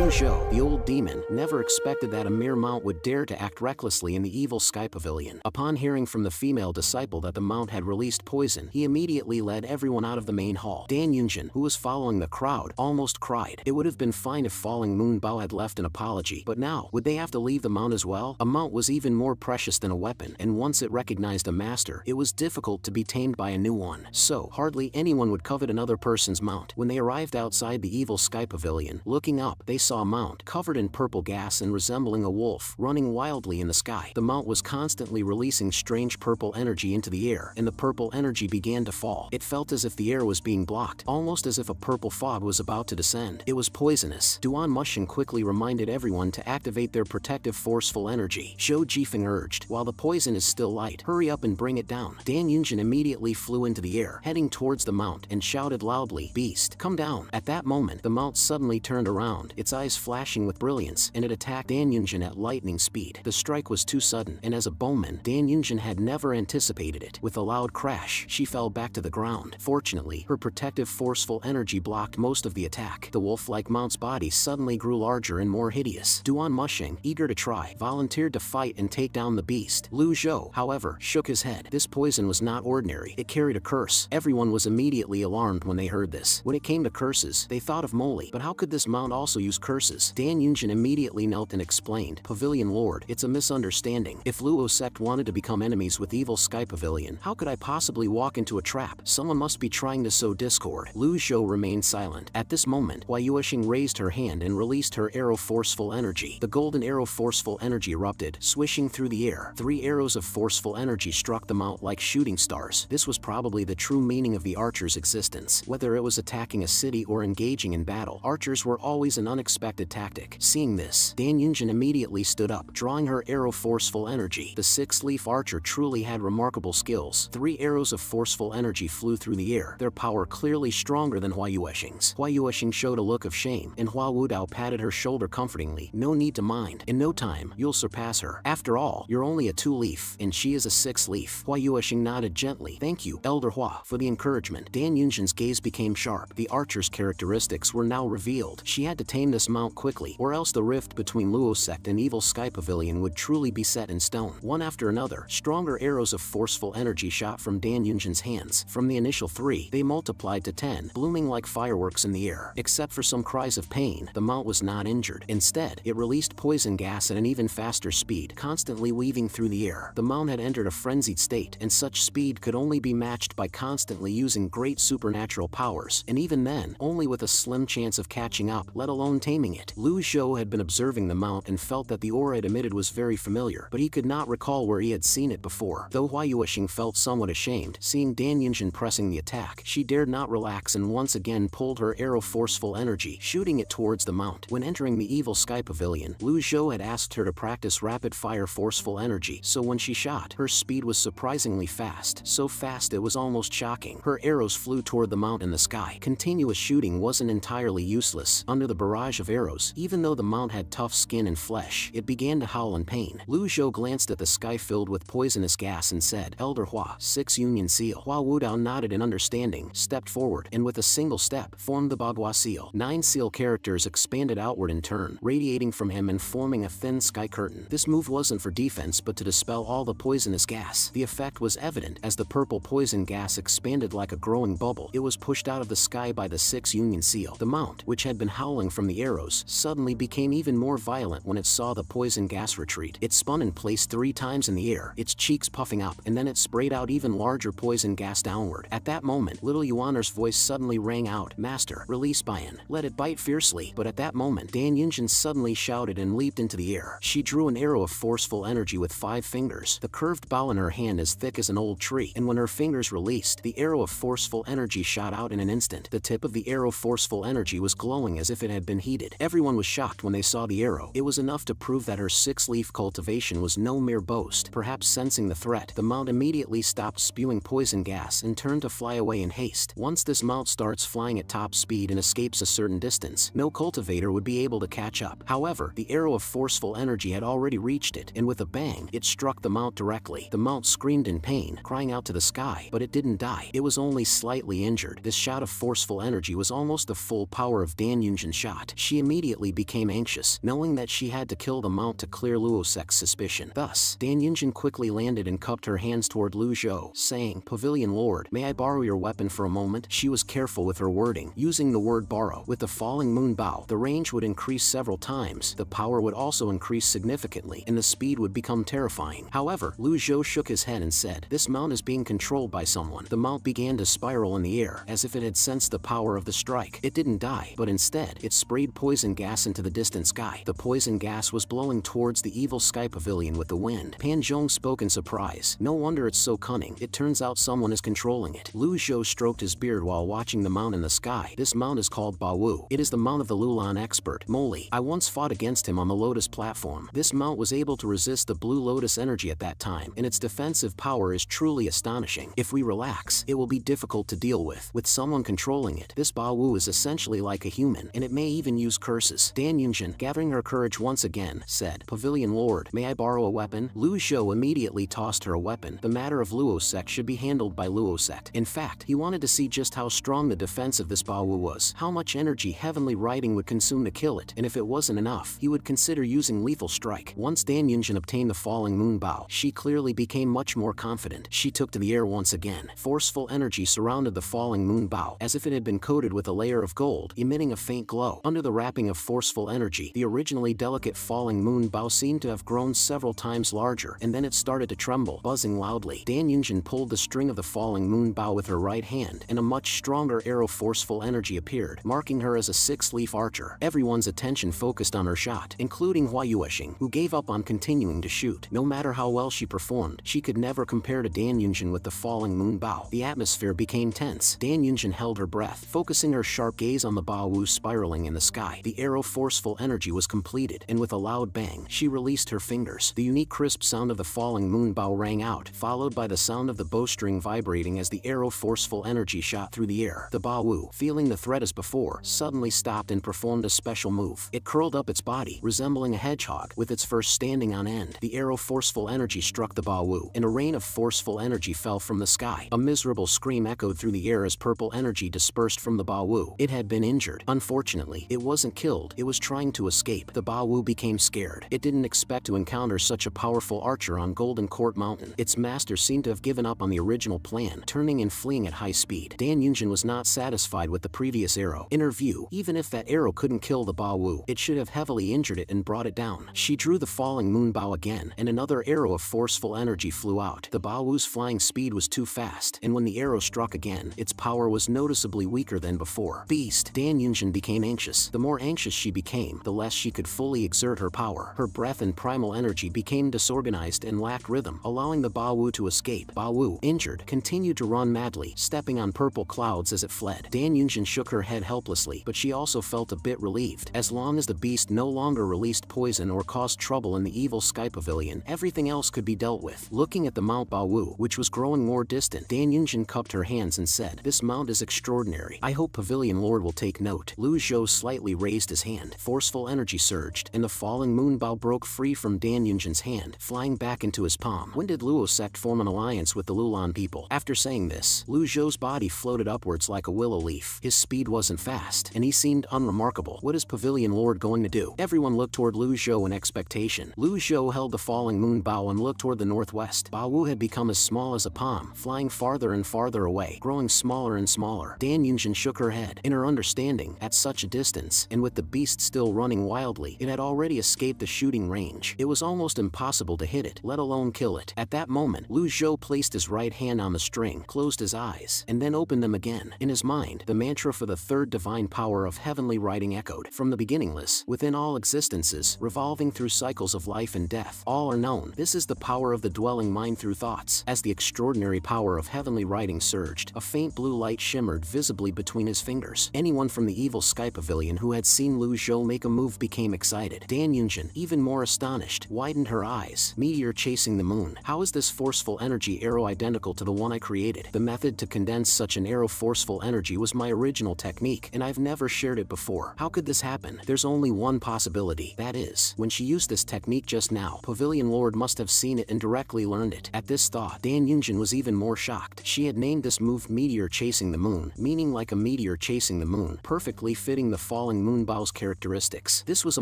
Lu Zhou, the old demon, never expected that a mere mount would dare to act recklessly in the evil sky pavilion. Upon hearing from the female disciple that the mount had released poison, he immediately led everyone out of the main hall. Dan Yunjin, who was following the crowd, almost cried. It would have been fine if Falling Moon Bao had left an apology, but now, would they have to leave the mount as well? A mount was even more precious than a weapon, and once it recognized a master, it was difficult to be tamed by a new one. So, hardly anyone would covet another person's mount. When they arrived outside the evil sky pavilion, looking up, they saw a mount, covered in purple gas and resembling a wolf, running wildly in the sky. The mount was constantly releasing strange purple energy into the air, and the purple energy began to fall. It felt as if the air was being blocked, almost as if a purple fog was about to descend. It was poisonous. Duan Mushing quickly reminded everyone to activate their protective forceful energy. Zhou Jifeng urged, while the poison is still light, hurry up and bring it down. Dan Yunjin immediately flew into the air, heading towards the mount, and shouted loudly, "Beast, come down." At that moment, the mount suddenly turned around, its eyes flashing with brilliance, and it attacked Dan Yunjin at lightning speed. The strike was too sudden, and as a bowman, Dan Yunjin had never anticipated it. With a loud crash, she fell back to the ground. Fortunately, her protective forceful energy blocked most of the attack. The wolf-like mount's body suddenly grew larger and more hideous. Duan Mushing, eager to try, volunteered to fight and take down the beast. Lu Zhou, however, shook his head. This poison was not ordinary. It carried a curse. Everyone was immediately alarmed when they heard this. When it came to curses, they thought of Moli, but how could this mount also use curses? Dan Yunjin immediately knelt and explained, "Pavilion Lord, it's a misunderstanding. If Luo sect wanted to become enemies with Evil Sky Pavilion, how could I possibly walk into a trap? Someone must be trying to sow discord." Lu Zhou remained silent. At this moment, Hua Yuexing raised her hand and released her arrow forceful energy. The golden arrow forceful energy erupted, swishing through the air. 3 arrows of forceful energy struck the mount like shooting stars. This was probably the true meaning of the archer's existence. Whether it was attacking a city or engaging in battle, archers were always an unexpected tactic. Seeing this, Dan Yunjin immediately stood up, drawing her arrow forceful energy. The 6-leaf archer truly had remarkable skills. 3 arrows of forceful energy flew through the air, their power clearly stronger than Hua Yuexing's. Hua Yuexing showed a look of shame, and Hua Wudao patted her shoulder comfortingly. "No need to mind. In no time, you'll surpass her. After all, you're only a 2-leaf, and she is a 6-leaf. Hua Yuexing nodded gently. "Thank you, Elder Hua, for the encouragement." Dan Yunjin's gaze became sharp. The archer's characteristics were now revealed. She had to tame this mount quickly, or else the rift between Luo sect and Evil Sky Pavilion would truly be set in stone. One after another, stronger arrows of forceful energy shot from Dan Yunjin's hands. From the initial 3, they multiplied to 10, blooming like fireworks in the air. Except for some cries of pain, the mount was not injured. Instead, it released poison gas at an even faster speed, constantly weaving through the air. The mount had entered a frenzied state, and such speed could only be matched by constantly using great supernatural powers, and even then, only with a slim chance of catching up, let alone taming it. Lu Zhou had been observing the mount and felt that the aura it emitted was very familiar, but he could not recall where he had seen it before. Though Hua Yuexing felt somewhat ashamed, seeing Dan Yunjin pressing the attack, she dared not relax and once again pulled her arrow forceful energy, shooting it towards the mount. When entering the Evil Sky Pavilion, Lu Zhou had asked her to practice rapid-fire forceful energy, so when she shot, her speed was surprisingly fast, so fast it was almost shocking. Her arrows flew toward the mount in the sky. Continuous shooting wasn't entirely useless. Under the barrage of arrows, even though the mount had tough skin and flesh, it began to howl in pain. Lu Zhou glanced at the sky filled with poisonous gas and said, "Elder Hua, 6 Union Seal." Hua Wudao nodded in understanding, stepped forward, and with a single step, formed the Bagua Seal. 9 seal characters expanded outward in turn, radiating from him and forming a thin sky curtain. This move wasn't for defense but to dispel all the poisonous gas. The effect was evident as the purple poison gas expanded like a growing bubble. It was pushed out of the sky by the 6 Union Seal. The mount, which had been howling from the arrows, suddenly became even more violent when it saw the poison gas retreat. It spun in place 3 times in the air, its cheeks puffing up, and then it sprayed out even larger poison gas downward. At that moment, little Yuaner's voice suddenly rang out, "Master, release Bayan. Let it bite fiercely." But at that moment, Dan Yunjin suddenly shouted and leaped into the air. She drew an arrow of forceful energy with 5 fingers, the curved bow in her hand as thick as an old tree, and when her fingers released, the arrow of forceful energy shot out in an instant. The tip of the arrow forceful energy was glowing as if it had been heated. Everyone was shocked when they saw the arrow. It was enough to prove that her 6-leaf cultivation was no mere boast. Perhaps sensing the threat, the mount immediately stopped spewing poison gas and turned to fly away in haste. Once this mount starts flying at top speed and escapes a certain distance, no cultivator would be able to catch up. However, the arrow of forceful energy had already reached it, and with a bang, it struck the mount directly. The mount screamed in pain, crying out to the sky, but it didn't die. It was only slightly injured. This shot of forceful energy was almost the full power of Dan Yunjin's shot. She she immediately became anxious, knowing that she had to kill the mount to clear Luo Sec's suspicion. Thus, Dan Yunjin quickly landed and cupped her hands toward Lu Zhou, saying, "Pavilion Lord, may I borrow your weapon for a moment?" She was careful with her wording, using the word borrow. With the falling moon bow, the range would increase several times, the power would also increase significantly, and the speed would become terrifying. However, Lu Zhou shook his head and said, "This mount is being controlled by someone." The mount began to spiral in the air, as if it had sensed the power of the strike. It didn't die, but instead, it sprayed poison gas into the distant sky. The poison gas was blowing towards the evil sky pavilion with the wind. Pan Zhong spoke in surprise. "No wonder it's so cunning. It turns out someone is controlling it." Lu Zhou stroked his beard while watching the mount in the sky. "This mount is called Ba Wu. It is the mount of the Lulan expert, Moli. I once fought against him on the Lotus platform. This mount was able to resist the Blue Lotus energy at that time, and its defensive power is truly astonishing. If we relax, it will be difficult to deal with. With someone controlling it, this Ba Wu is essentially like a human, and it may even use curses." Dan Yunjin, gathering her courage once again, said, "Pavilion Lord, may I borrow a weapon?" Lu Zhou immediately tossed her a weapon. The matter of Luo Sec should be handled by Luo Sec. In fact, he wanted to see just how strong the defense of this Ba Wu was, how much energy heavenly writing would consume to kill it, and if it wasn't enough, he would consider using lethal strike. Once Dan Yunjin obtained the falling moon bow, she clearly became much more confident. She took to the air once again. Forceful energy surrounded the falling moon bow, as if it had been coated with a layer of gold, emitting a faint glow. Under the wrapping of forceful energy, the originally delicate falling moon bow seemed to have grown several times larger, and then it started to tremble, buzzing loudly. Dan Yunjin pulled the string of the falling moon bow with her right hand, and a much stronger arrow forceful energy appeared, marking her as a six-leaf archer. Everyone's attention focused on her shot, including Hua Yuexing, who gave up on continuing to shoot. No matter how well she performed, she could never compare to Dan Yunjin with the falling moon bow. The atmosphere became tense. Dan Yunjin held her breath, focusing her sharp gaze on the Ba Wu spiraling in the sky. The arrow forceful energy was completed, and with a loud bang, she released her fingers. The unique crisp sound of the falling moon bow rang out, followed by the sound of the bowstring vibrating as the arrow forceful energy shot through the air. The Ba Wu, feeling the threat as before, suddenly stopped and performed a special move. It curled up its body, resembling a hedgehog, with its first standing on end. The arrow forceful energy struck the Ba Wu, and a rain of forceful energy fell from the sky. A miserable scream echoed through the air as purple energy dispersed from the Ba Wu. It had been injured. Unfortunately, it wasn't killed, it was trying to escape. The Ba Wu became scared. It didn't expect to encounter such a powerful archer on Golden Court Mountain. Its master seemed to have given up on the original plan, turning and fleeing at high speed. Dan Yunjin was not satisfied with the previous arrow. In her view, even if that arrow couldn't kill the Ba Wu, it should have heavily injured it and brought it down. She drew the falling moon bow again, and another arrow of forceful energy flew out. The Ba Wu's flying speed was too fast, and when the arrow struck again, its power was noticeably weaker than before. Beast! Dan Yunjin became anxious. The more anxious she became, the less she could fully exert her power. Her breath and primal energy became disorganized and lacked rhythm, allowing the Ba Wu to escape. Ba Wu, injured, continued to run madly, stepping on purple clouds as it fled. Dan Yunjin shook her head helplessly, but she also felt a bit relieved. As long as the beast no longer released poison or caused trouble in the evil sky pavilion, everything else could be dealt with. Looking at the Mount Ba Wu, which was growing more distant, Dan Yunjin cupped her hands and said, "This mount is extraordinary. I hope Pavilion Lord will take note." Lu Zhou slightly raised his hand. Forceful energy surged, and the falling moon bow broke free from Dan Yunjin's hand, flying back into his palm. When did Luo Sect form an alliance with the Lulan people? After saying this, Lu Zhou's body floated upwards like a willow leaf. His speed wasn't fast, and he seemed unremarkable. What is Pavilion Lord going to do? Everyone looked toward Lu Zhou in expectation. Lu Zhou held the falling moon bow and looked toward the northwest. Ba Wu had become as small as a palm, flying farther and farther away, growing smaller and smaller. Dan Yunjin shook her head. In her understanding, at such a distance, and with the beast still running wildly, it had already escaped the shooting range. It was almost impossible to hit it, let alone kill it. At that moment, Lu Zhou placed his right hand on the string, closed his eyes, and then opened them again. In his mind, the mantra for the third divine power of heavenly writing echoed. From the beginningless, within all existences, revolving through cycles of life and death, all are known. This is the power of the dwelling mind through thoughts. As the extraordinary power of heavenly writing surged, a faint blue light shimmered visibly between his fingers. Anyone from the evil sky pavilion who had seen Lu Zhou make a move became excited. Dan Yunjin, even more astonished, widened her eyes. Meteor chasing the moon. How is this forceful energy arrow identical to the one I created? The method to condense such an arrow forceful energy was my original technique, and I've never shared it before. How could this happen? There's only one possibility. That is, when she used this technique just now, Pavilion Lord must have seen it and directly learned it. At this thought, Dan Yunjin was even more shocked. She had named this move Meteor Chasing the Moon, meaning like a meteor chasing the moon, perfectly fitting the falling moon bow's characteristics. This was a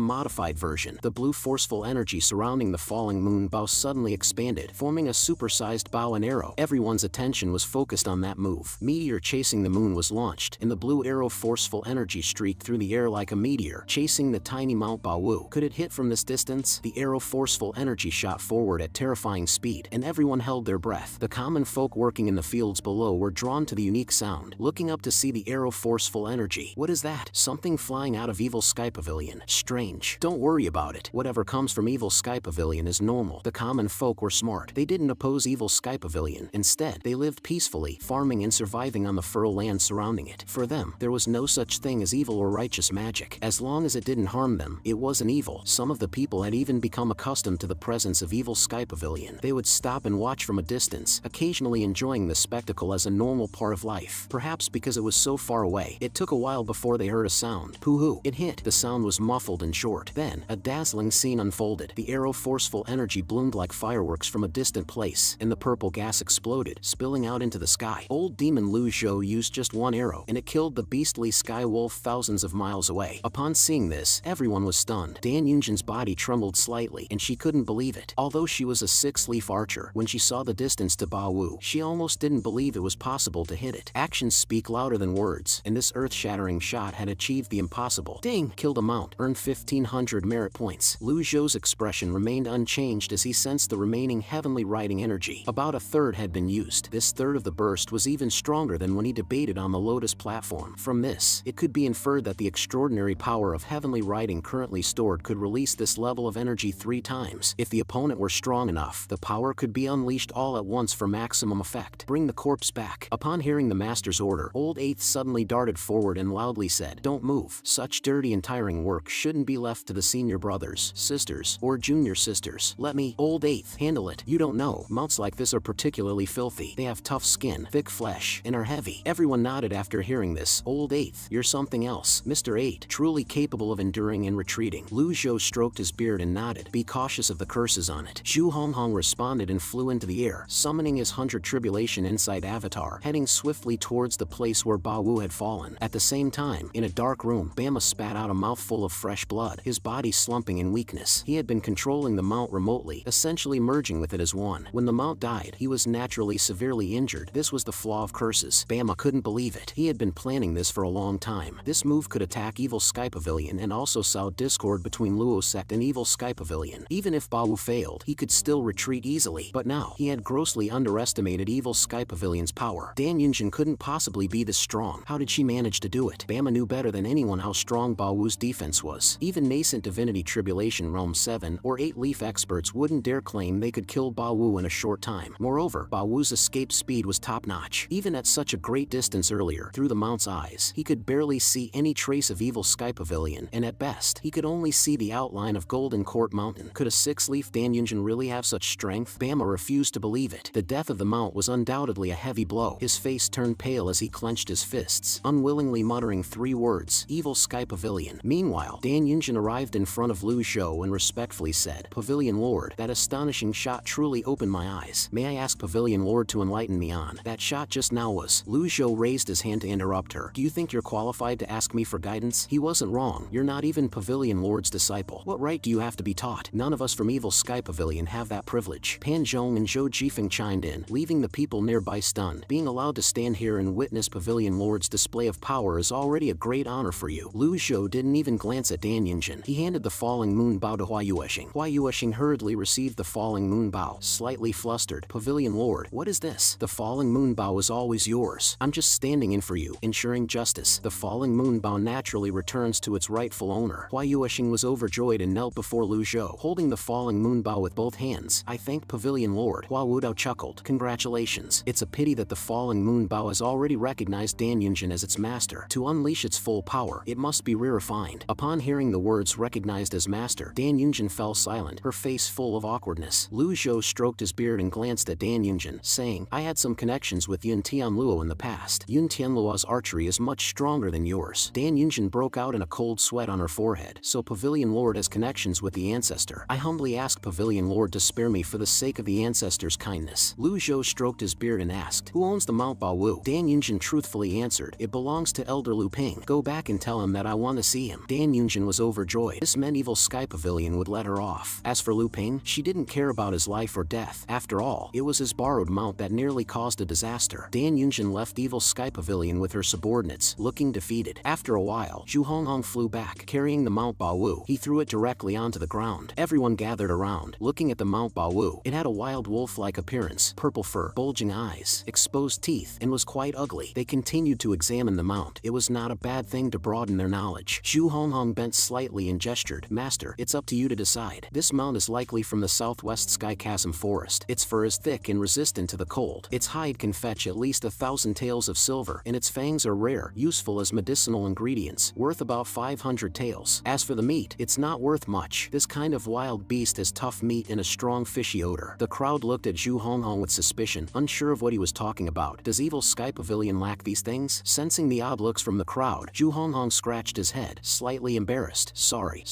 modified version. The blue forceful energy surrounding the falling moon bow suddenly expanded, forming a supersized bow and arrow. Everyone's attention was focused on that move. Meteor chasing the moon was launched, and the blue arrow forceful energy streaked through the air like a meteor, chasing the tiny Mount Baowu. Could it hit from this distance? The arrow forceful energy shot forward at terrifying speed, and everyone held their breath. The common folk working in the fields below were drawn to the unique sound, looking up to see the arrow forceful energy. What is that? Something flying out of Evil Sky Pavilion. Strange. Don't worry about it. Whatever comes from Evil Sky Pavilion is normal. The common folk were smart. They didn't oppose Evil Sky Pavilion. Instead, they lived peacefully, farming and surviving on the fertile land surrounding it. For them, there was no such thing as evil or righteous magic. As long as it didn't harm them, it wasn't evil. Some of the people had even become accustomed to the presence of Evil Sky Pavilion. They would stop and watch from a distance, occasionally enjoying the spectacle as a normal part of life. Perhaps because it was so far away, it took a while before they heard a sound. Pooh-hoo. It hit. The sound was muffled and short. Then, a dazzling scene unfolded. The arrow forceful energy bloomed like fireworks from a distant place, and the purple gas exploded, spilling out into the sky. Old Demon Lu Zhou used just one arrow, and it killed the beastly sky wolf thousands of miles away. Upon seeing this, everyone was stunned. Dan Yunjin's body trembled slightly, and she couldn't believe it. Although she was a six-leaf archer, when she saw the distance to Baowu, she almost didn't believe it was possible to hit it. Actions speak louder than words, and this earth-shattering shot had achieved the impossible. Ding! Killed a mount, earned 1,500 merit points. Lu Zhou's expression remained unchanged as he sensed the remaining heavenly riding energy. About a third had been used. This third of the burst was even stronger than when he debated on the Lotus platform. From this, it could be inferred that the extraordinary power of heavenly riding currently stored could release this level of energy 3 times. If the opponent were strong enough, the power could be unleashed all at once for maximum effect. Bring the corpse back. Upon hearing the master's order, Old Eighth suddenly darted forward and loudly said, "Don't move. Such dirty and tiring work shouldn't be left to the senior brothers, sisters, or junior sisters. Let me, Old Eighth, handle it. You don't know, mounts like this are particularly filthy. They have tough skin, thick flesh, and are heavy." Everyone nodded after hearing this. "Old Eighth, you're something else. Mr. 8, truly capable of enduring and retreating." Lu Zhou stroked his beard and nodded. "Be cautious of the curses on it." Zhu Honghong responded and flew into the air, summoning his 100 Tribulation Insight avatar, heading swiftly towards the place where Baowu had fallen. At the same time, in a dark room, Bama spat out a mouthful of fresh blood, his body slumping in weakness. He had been controlling the mount remotely, essentially merging with it as one. When the mount died, he was naturally severely injured. This was the flaw of curses. Bama couldn't believe it. He had been planning this for a long time. This move could attack Evil Sky Pavilion and also sow discord between Luo Sect and Evil Sky Pavilion. Even if Baowu failed, he could still retreat easily. But now, he had grossly underestimated Evil Sky Pavilion's power. Dan Yunjin couldn't possibly be this strong. How did she manage to do it? Bama knew better than anyone how strong Baowu's defense was. Even nascent Divinity Tribulation Realm 7 or 8 leaf experts wouldn't dare claim they could kill Baowu in a short time. Moreover, Baowu's escape speed was top-notch. Even at such a great distance earlier, through the mount's eyes, he could barely see any trace of Evil Sky Pavilion, and at best, he could only see the outline of Golden Court Mountain. Could a 6-leaf Dan Yunjin really have such strength? Bama refused to believe it. The death of the mount was undoubtedly a heavy blow. His face turned pale as he clenched his fists, unwillingly muttering 3 words, "Evil Sky Pavilion." Meanwhile, Dan Yunjin arrived in front of Lu Zhou and respectfully said, "Pavilion Lord, that astonishing shot truly opened my eyes. May I ask Pavilion Lord to enlighten me on that shot just now was?" Lu Zhou raised his hand to interrupt her. "Do you think you're qualified to ask me for guidance?" He wasn't wrong. "You're not even Pavilion Lord's disciple. What right do you have to be taught? None of us from Evil Sky Pavilion have that privilege." Pan Zhong and Zhou Jifeng chimed in, leaving the people nearby stunned. "Being allowed to stand here and witness Pavilion Lord's display of power is already a great honor for you." Lu Zhou didn't even glance at Dan Yunjin. He handed the falling moon bow to Hua Yueshing. Hua Yueshing hurriedly received the falling moon bow, slightly flustered. "Pavilion Lord, what is this?" "The falling moon bow is always yours. I'm just standing in for you, ensuring justice." The falling moon bow naturally returns to its rightful owner. Hua Yueshing was overjoyed and knelt before Lu Zhou, holding the falling moon bow with both hands. "I thank Pavilion Lord." Hua Wudao chuckled. "Congratulations. It's a pity that the falling moon bow has already recognized Dan Yunjin as its master. To unleash its full power, it must be refined." Upon hearing the words recognized as master, Dan Yunjin fell silent, her face full of awkwardness. Lu Zhou stroked his beard and glanced at Dan Yunjin, saying, "I had some connections with Yun Tianluo in the past. Yun Tianluo's archery is much stronger than yours." Dan Yunjin broke out in a cold sweat on her forehead. "So Pavilion Lord has connections with the ancestor. I humbly ask Pavilion Lord to spare me for the sake of the ancestor's kindness." Lu Zhou stroked his beard and asked, "Who owns the Mount Baowu?" Dan Yunjin truthfully answered, "It belongs to Elder Lu Ping. Go back and tell him that I want to see him. Dan Yunjin was overjoyed. This medieval sky pavilion would let her off. As for Lu Ping, she didn't care about his life or death. After all, it was his borrowed mount that nearly caused a disaster. Dan Yunjin left Evil Sky Pavilion with her subordinates, looking defeated. After a while, Zhu Honghong flew back, carrying the Mount Baowu. He threw it directly onto the ground. Everyone gathered around, looking at the Mount Baowu. It had a wild wolf-like appearance, purple fur, bulging eyes, exposed teeth, and was quite ugly. They continued to examine the mount. It was not a bad thing to broaden their knowledge. Zhu Honghong bent slightly and gestured. Master, it's up to you to decide. This mount is likely from the southwest Sky Chasm Forest. Its fur is thick and resistant to the cold. Its hide can fetch at least 1,000 taels of silver, and its fangs are rare, useful as medicinal ingredients, worth about 500 taels. As for the meat, it's not worth much. This kind of wild beast has tough meat and a strong fishy odor. The crowd looked at Zhu Honghong with suspicion, unsure of what he was talking about. Does Evil Sky Pavilion lack these things? Sensing the odd looks from the crowd, Zhu Honghong scratched his head, slightly embarrassed. Sorry.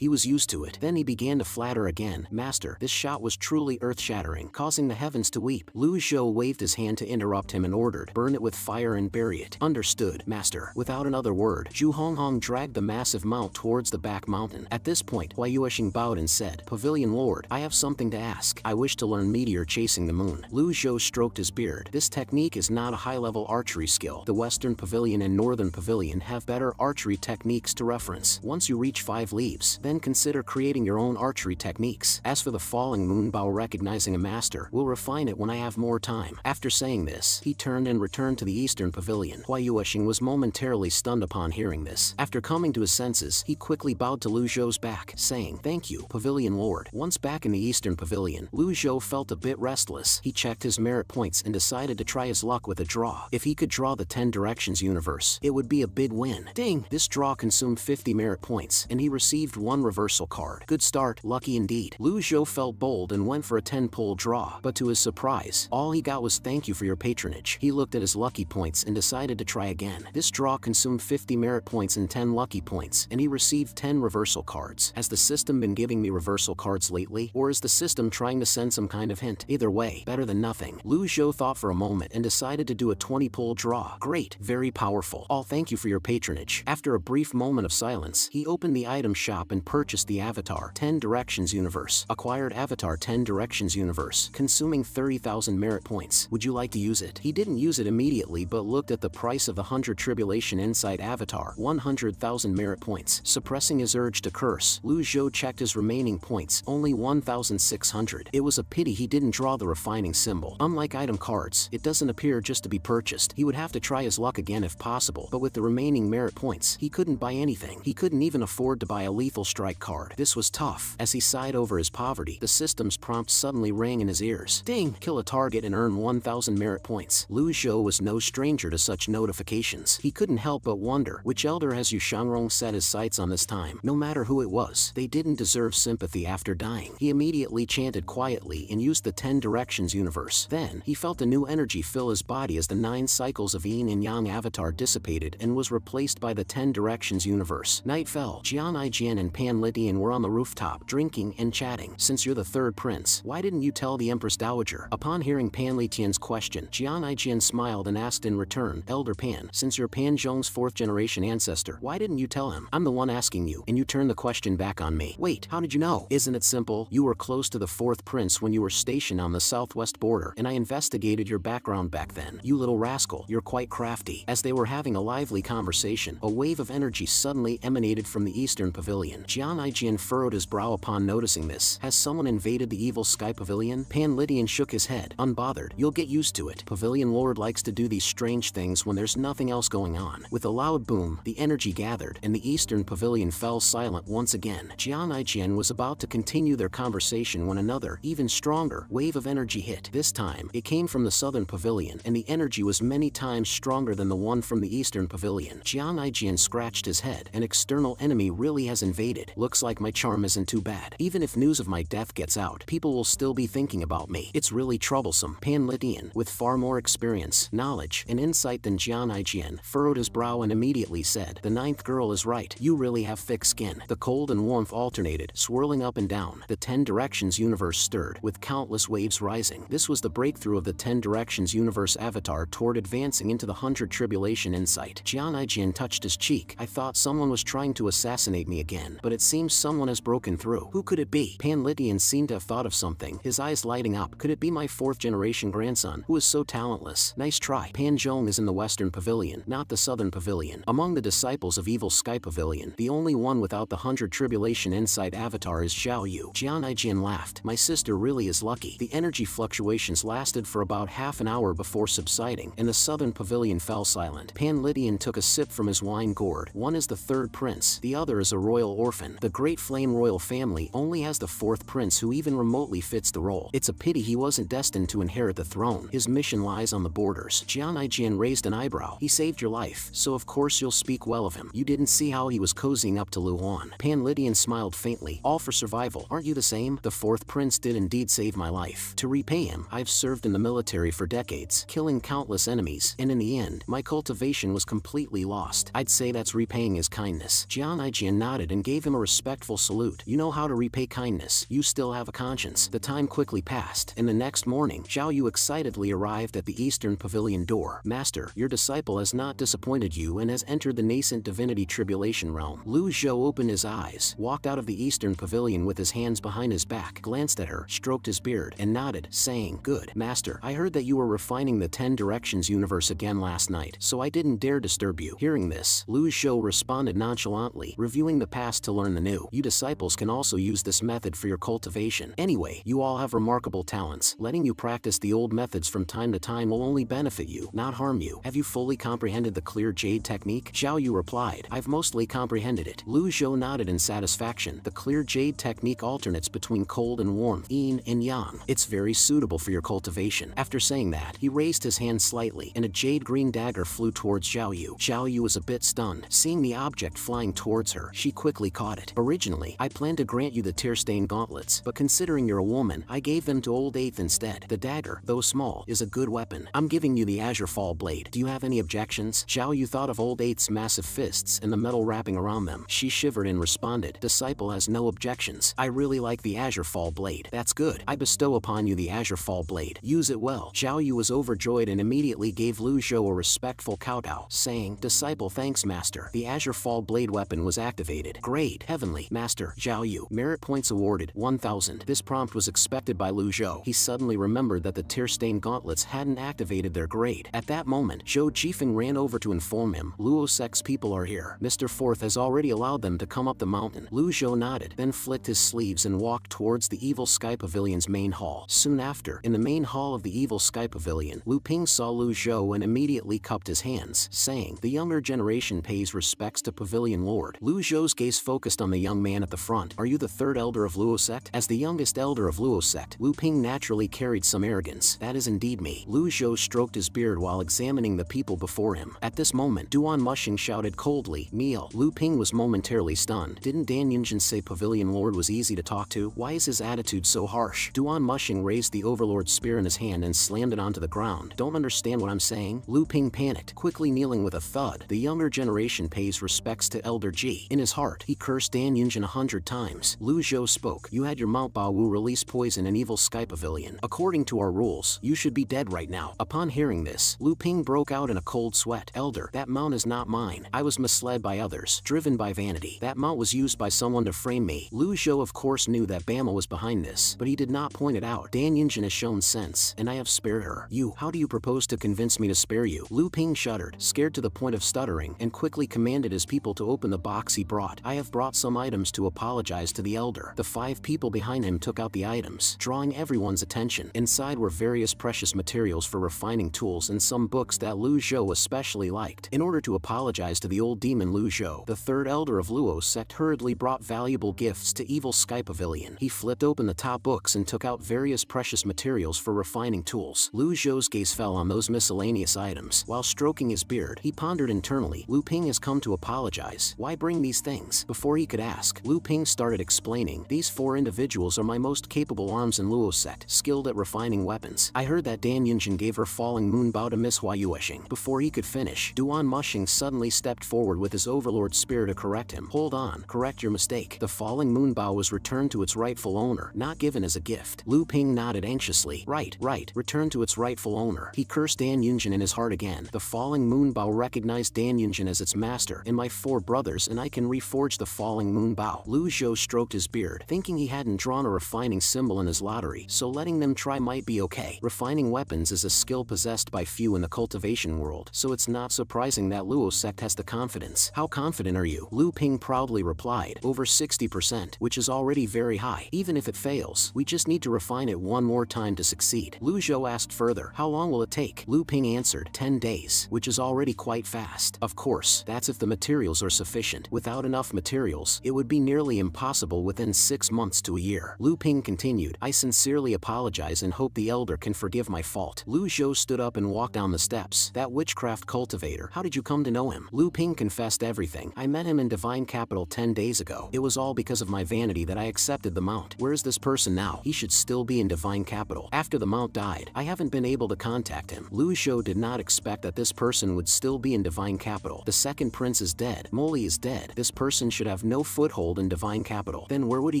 He was used to it. Then he began to flatter again. Master, this shot was truly earth-shattering, causing the heavens to weep. Lu Zhou waved his hand to interrupt him and ordered, burn it with fire and bury it. Understood, master. Without another word, Zhu Honghong dragged the massive mount towards the back mountain. At this point, Hua Yuexing bowed and said, Pavilion Lord, I have something to ask. I wish to learn meteor chasing the moon. Lu Zhou stroked his beard. This technique is not a high-level archery skill. The Western Pavilion and Northern Pavilion have better archery techniques to reference. Once you reach 5 leaves, then consider creating your own archery techniques. As for the falling moon bow, recognizing a master, we'll refine it when I have more time. After saying this, he turned and returned to the Eastern Pavilion. Hua Yuexing was momentarily stunned upon hearing this. After coming to his senses, he quickly bowed to Lu Zhou's back, saying, Thank you, Pavilion Lord. Once back in the Eastern Pavilion, Lu Zhou felt a bit restless. He checked his merit points and decided to try his luck with a draw. If he could draw the 10 Directions universe, it would be a big win. Ding! This draw consumed 50 merit points, and he received 1 reversal card. Good start, lucky indeed. Lu Zhou felt bold and went for a 10-pull draw, but to his surprise, all he got was thank you for your patronage. He looked at his lucky points and decided to try again. This draw consumed 50 merit points and 10 lucky points, and he received 10 reversal cards. Has the system been giving me reversal cards lately, or is the system trying to send some kind of hint? Either way, better than nothing. Lu Zhou thought for a moment and decided to do a 20-pull draw. Great, very powerful. All thank you for your patronage. After a brief moment of silence, he opened the item shop and purchased the Avatar 10 Directions Universe. Acquired Avatar 10 Directions Universe, consuming 30,000 merit points. Would you like to use it? He didn't use it immediately but looked at the price of the 100 Tribulation Insight Avatar, 100,000 merit points. Suppressing his urge to curse, Lu Zhou checked his remaining points, only 1,600. It was a pity he didn't draw the refining symbol. Unlike item cards, it doesn't appear just to be purchased. He would have to try his luck again if possible, but with the remaining merit points, he couldn't buy anything. He couldn't even afford to buy a lethal strike card. This was tough. As he sighed over his poverty, the system's prompt suddenly rang in his ears. Ding! Kill a target and earn 1,000 merit points. Lu Zhou was no stranger to such notifications. He couldn't help but wonder, which elder has Yu Shangrong set his sights on this time? No matter who it was, they didn't deserve sympathy after dying. He immediately chanted quietly and used the 10 Directions universe. Then, he felt a new energy fill his body as the 9 cycles of Yin and Yang Avatar dissipated and was replaced by the 10 Directions universe. Night fell. Jian Aijian and Pan Litian were on the rooftop, drinking and chatting. Since you're the 3rd prince, why didn't you tell the Empress Dowager? Upon hearing Pan Litian's question, Jian Aijian smiled and asked in return, Elder Pan, since you're Pan Zhong's 4th generation ancestor, why didn't you tell him? I'm the one asking you, and you turned the question back on me. Wait, how did you know? Isn't it simple? You were close to the 4th prince when you were stationed on the southwest border, and I investigated your background back then. You little rascal, you're quite crafty. As they were having a lively conversation, a wave of energy suddenly emanated from the Eastern Pavilion. Jian Aijian furrowed his brow upon noticing this. Has someone invaded the Evil Sky Pavilion? Pan Litian shook his head. Unbothered. You'll get used to it. Pavilion Lord likes to do these strange things when there's nothing else going on. With a loud boom, the energy gathered, and the Eastern Pavilion fell silent once again. Jian Aijian was about to continue their conversation when another, even stronger, wave of energy hit. This time, it came from the Southern Pavilion, and the energy was many times stronger than the one from the Eastern Pavilion. Jian Aijian scratched his head. An external enemy really has invaded. Looks like my charm isn't too bad. Even if news of my death gets out, people will still be thinking about me. It's really troublesome. Pan Litian, with far more experience, knowledge, and insight than Jian Aijian, furrowed his brow and immediately said, The 9th girl is right. You really have thick skin. The cold and warmth alternated, swirling up and down. The 10 Directions universe stirred, with countless waves rising. This was the breakthrough of the 10 Directions universe avatar toward advancing into the 100 Tribulation Insight. Jian Aijian touched his cheek cheek. I thought someone was trying to assassinate me again, but it seems someone has broken through. Who could it be? Pan Litian seemed to have thought of something, his eyes lighting up. Could it be my 4th-generation grandson, who is so talentless? Nice try. Pan Zhong is in the Western Pavilion, not the Southern Pavilion. Among the disciples of Evil Sky Pavilion, the only one without the 100 Tribulation Insight avatar is Xiao Yu. Jian Aijian laughed. My sister really is lucky. The energy fluctuations lasted for about half an hour before subsiding, and the Southern Pavilion fell silent. Pan Litian took a sip from his wine gourd. One is the 3rd prince, the other is a royal orphan. The Great Flame royal family only has the 4th prince who even remotely fits the role. It's a pity he wasn't destined to inherit the throne. His mission lies on the borders. Jian Aijian raised an eyebrow. He saved your life, so of course you'll speak well of him. You didn't see how he was cozying up to Luan. Pan Litian smiled faintly. All for survival. Aren't you the same? The 4th prince did indeed save my life. To repay him, I've served in the military for decades, killing countless enemies, and in the end, my cultivation was completely lost. I'd say that's repaying his kindness. Jian Aijian nodded and gave him a respectful salute. You know how to repay kindness. You still have a conscience. The time quickly passed, and the next morning, Xiao Yu excitedly arrived at the Eastern Pavilion door. Master, your disciple has not disappointed you and has entered the nascent divinity tribulation realm. Lu Zhou opened his eyes, walked out of the Eastern Pavilion with his hands behind his back, glanced at her, stroked his beard, and nodded, saying, Good, Master, I heard that you were refining the 10 Directions universe again last night, so I didn't dare disturb you. Hearing this, Lu Zhou responded nonchalantly, reviewing the past to learn the new. You disciples can also use this method for your cultivation. Anyway, you all have remarkable talents. Letting you practice the old methods from time to time will only benefit you, not harm you. Have you fully comprehended the clear jade technique? Xiao Yu replied, I've mostly comprehended it. Lu Zhou nodded in satisfaction. The clear jade technique alternates between cold and warm, yin and yang. It's very suitable for your cultivation. After saying that, he raised his hand slightly, and a jade-green dagger flew towards Xiao Yu. Xiao Yu was a bit stunned. Seeing the object flying towards her, she quickly caught it. Originally, I planned to grant you the tear-stained gauntlets, but considering you're a woman, I gave them to Old Eighth instead. The dagger, though small, is a good weapon. I'm giving you the Azure Fall Blade. Do you have any objections? Xiao Yu thought of Old Eighth's massive fists and the metal wrapping around them. She shivered and responded, Disciple has no objections. I really like the Azure Fall Blade. That's good. I bestow upon you the Azure Fall Blade. Use it well. Xiao Yu was overjoyed and immediately gave Lu Zhou a respectful kowtow, saying, Disciple thanks Master. The Azure Fall Blade weapon was activated. Great. Heavenly. Master. Xiao Yu. Merit points awarded. 1,000. This prompt was expected by Lu Zhou. He suddenly remembered that the tear-stained gauntlets hadn't activated their grade. At that moment, Zhou Jifeng ran over to inform him, Luosek's people are here. Mr. Forth has already allowed them to come up the mountain. Lu Zhou nodded, then flicked his sleeves and walked towards the Evil Sky Pavilion's main hall. Soon after, in the main hall of the Evil Sky Pavilion, Lu Ping saw Lu Zhou and immediately cupped his hands, saying, The younger generation pays respects to Pavilion Lord. Lu Zhou's gaze focused on the young man at the front. Are you the 3rd elder of Luo Sect? As the youngest elder of Luo Sect, Lu Ping naturally carried some arrogance. That is indeed me. Lu Zhou stroked his beard while examining the people before him. At this moment, Duan Mushing shouted coldly, Meal. Lu Ping was momentarily stunned. Didn't Dan Yunjin say Pavilion Lord was easy to talk to? Why is his attitude so harsh? Duan Mushing raised the Overlord's spear in his hand and slammed it onto the ground. Don't understand what I'm saying? Lu Ping panicked, quickly kneeling with a thud. The younger generation pays respects to Elder Ji. In his heart, he cursed Dan Yunjin 100 times. Lu Zhou spoke. You had your Mount Baowu release poison in Evil Sky Pavilion. According to our rules, you should be dead right now. Upon hearing this, Lu Ping broke out in a cold sweat. Elder, that mount is not mine. I was misled by others, driven by vanity. That mount was used by someone to frame me. Lu Zhou of course knew that Bama was behind this, but he did not point it out. Dan Yunjin has shown sense, and I have spared her. How do you propose to convince me to spare you? Lu Ping shuddered, scared to the point of stuttering, and quickly commanded his people to open the box he brought. I have brought some items to apologize to the elder. The 5 people behind him took out the items, drawing everyone's attention. Inside were various precious materials for refining tools and some books that Lu Zhou especially liked. In order to apologize to the old demon Lu Zhou, the 3rd elder of Luo Sect hurriedly brought valuable gifts to Evil Sky Pavilion. He flipped open the top books and took out various precious materials for refining tools. Lu Zhou's gaze fell on those miscellaneous items. While stroking his beard, he pondered internally, Lu Ping has come to apologize. Why bring these things? Before he could ask, Lu Ping started explaining, These 4 individuals are my most capable arms in Luo Sect, skilled at refining weapons. I heard that Dan Yunjin gave her falling moon bow to Miss Hua Yueshing. Before he could finish, Duan Mushing suddenly stepped forward with his overlord spear to correct him. Hold on, correct your mistake. The falling moon bow was returned to its rightful owner, not given as a gift. Lu Ping nodded anxiously. Right, returned to its rightful owner. He cursed Dan Yunjin in his heart again. The falling moon bow recognized Dan Yunjin as as its master and my 4 brothers, and I can reforge the falling moon bow. Lu Zhou stroked his beard, thinking he hadn't drawn a refining symbol in his lottery, so letting them try might be okay. Refining weapons is a skill possessed by few in the cultivation world, so it's not surprising that Luo sect has the confidence. How confident are you? Lu Ping proudly replied, over 60%, which is already very high. Even if it fails, we just need to refine it one more time to succeed. Lu Zhou asked further, how long will it take? Lu Ping answered, 10 days, which is already quite fast. Of course, that's if the materials are sufficient. Without enough materials, it would be nearly impossible within 6 months to a year. Lu Ping continued, I sincerely apologize and hope the elder can forgive my fault. Lu Zhou stood up and walked down the steps. That witchcraft cultivator, how did you come to know him? Lu Ping confessed everything. I met him in Divine Capital 10 days ago. It was all because of my vanity that I accepted the mount. Where is this person now? He should still be in Divine Capital. After the mount died, I haven't been able to contact him. Lu Zhou did not expect that this person would still be in Divine Capital. The second prince is dead. Molly is dead. This person should have no foothold in Divine Capital. Then where would he